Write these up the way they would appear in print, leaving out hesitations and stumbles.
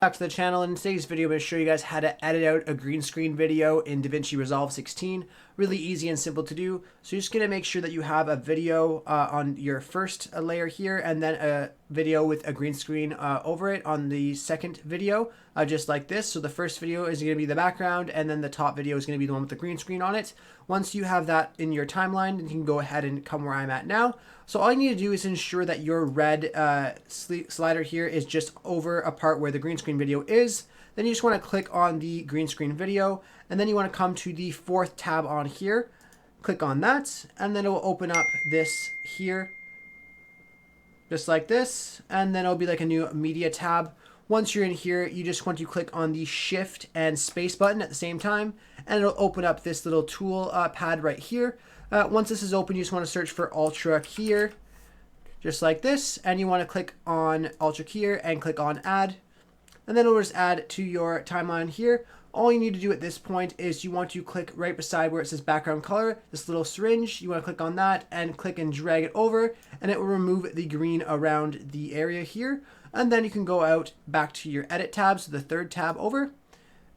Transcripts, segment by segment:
Back to the channel. In today's video, I'm going to show you guys how to edit out a green screen video in DaVinci Resolve 16. Really easy and simple to do. So you're just going to make sure that you have a video on your first layer here, and then a video with a green screen over it on the second video, just like this. So the first video is going to be the background, and then the top video is going to be the one with the green screen on it. Once you have that in your timeline, you can go ahead and come where I'm at now. So all you need to do is ensure that your red slider here is just over a part where the green screen video is. Then you just want to click on the green screen video, and then you want to come to the fourth tab on here. Click on that, and then it will open up this here, just like this, and then it'll be like a new media tab. Once you're in here, you just want to click on the shift and space button at the same time, and it'll open up this little tool pad right here. Once this is open, you just want to search for Ultra Keyer, just like this, and you want to click on Ultra Keyer and click on Add, and then it'll just add to your timeline here. All you need to do at this point is you want to click right beside where it says background color, this little syringe. You want to click on that and click and drag it over, and it will remove the green around the area here. And then you can go out back to your edit tab, so the third tab over.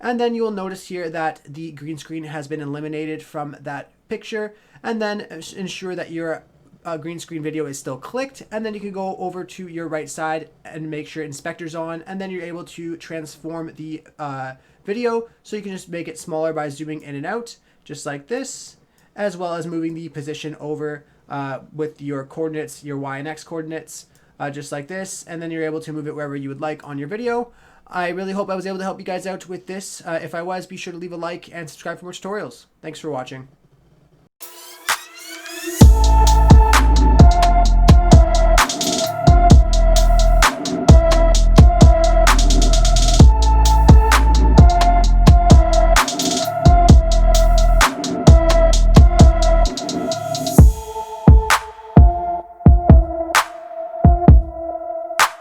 And then you will notice here that the green screen has been eliminated from that picture. And then ensure that your green screen video is still clicked, and then you can go over to your right side and make sure inspector's on, and then you're able to transform the video, so you can just make it smaller by zooming in and out, just like this, as well as moving the position over with your coordinates, your Y and X coordinates, just like this, and then you're able to move it wherever you would like on your video. I really hope I was able to help you guys out with this. If I was, be sure to leave a like and subscribe for more tutorials. Thanks for watching.